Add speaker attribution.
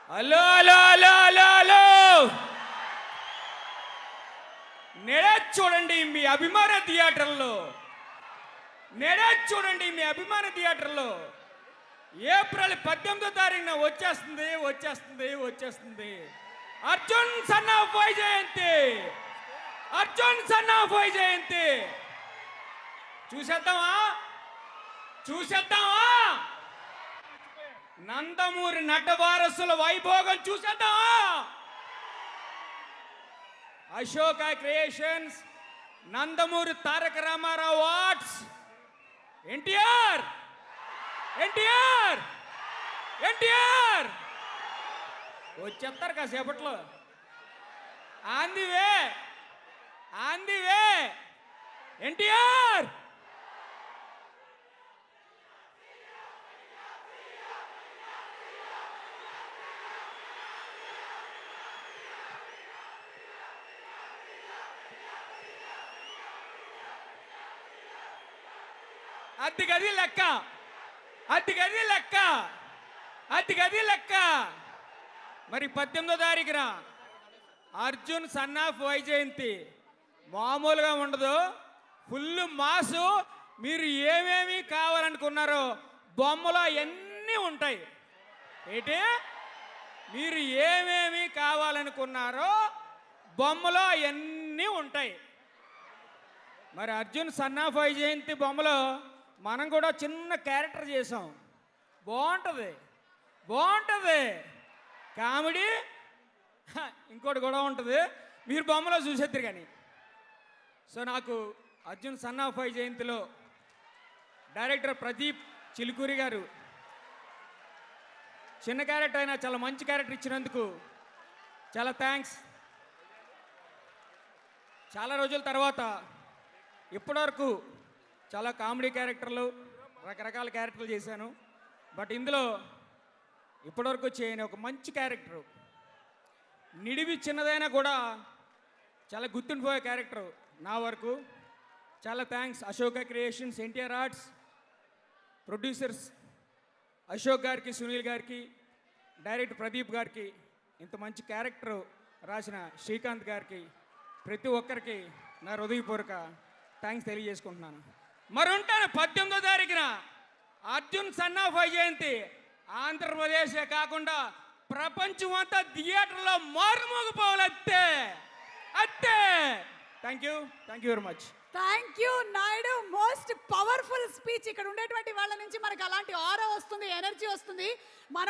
Speaker 1: Hello hello hello hello hello నేడే చూడండి మీ అభిమాన థియేటర్లో ఏప్రిల్ 18వ తారీఖున వచ్చేస్తుంది అర్జున్ సన్ ఆఫ్ వైజయంతి చూసేద్దామా నందమూరి నట వారసుల వైభోగం చూసేద్దామా అశోక క్రియేషన్స్ నందమూరి తారక రామారావు ఆర్ట్స్ ఎన్టీఆర్ వచ్చేస్తారు కాసేపట్లో ఆన్ ది వే ఎన్టీఆర్ అతిగది లెక్క మరి 18వ తారీఖున అర్జున్ సన్ ఆఫ్ వైజయంతి మామూలుగా ఉండదు, ఫుల్ మాసు. మీరు ఏమేమి కావాలనుకున్నారో బొమ్మలో అన్నీ ఉంటాయి. మీరు ఏమేమి కావాలనుకున్నారో బొమ్మలో అవన్నీ ఉంటాయి. మరి అర్జున్ సన్ ఆఫ్ వైజయంతి బొమ్మలో మనం కూడా చిన్న క్యారెక్టర్ చేసాం. బాగుంటుంది కామెడీ, ఇంకోటి కూడా ఉంటుంది. మీరు బొమ్మలో చూసేద్దరు కానీ. సో నాకు అర్జున్ సన్ ఆఫ్ వైజయంతిలో డైరెక్టర్ ప్రదీప్ చిలుకూరి గారు చిన్న క్యారెక్టర్ అయినా చాలా మంచి క్యారెక్టర్ ఇచ్చినందుకు చాలా థ్యాంక్స్. చాలా రోజుల తర్వాత ఇప్పటివరకు చాలా కామెడీ క్యారెక్టర్లు, రకరకాల క్యారెక్టర్లు చేశాను. బట్ ఇందులో ఇప్పటివరకు చేయని ఒక మంచి క్యారెక్టరు, నిడివి చిన్నదైనా కూడా చాలా గుర్తుండిపోయే క్యారెక్టరు నా వరకు. చాలా thanks Ashoka creations, NTR arts, producers Ashok గారికి, సునీల్ గారికి, డైరెక్టర్ ప్రదీప్ గారికి, ఇంత మంచి క్యారెక్టరు రాసిన శ్రీకాంత్ గారికి, ప్రతి ఒక్కరికి నా హృదయపూర్వక థ్యాంక్స్ తెలియజేసుకుంటున్నాను. మరి ఉంటాను 18వ తారీఖున అర్జున్ సన్ ఆఫ్ వైజయంతి ఆంధ్రప్రదేశే కాకుండా ప్రపంచం అంతా థియేటర్లో మారుమోగిపోవాలి. అత్తే thank you very much.
Speaker 2: Thank you Naidu. Most powerful speech. ఇక్కడ ఉండేటువంటి వాళ్ళ నుంచి మనకు అలాంటి ఆరా వస్తుంది, ఎనర్జీ వస్తుంది. మన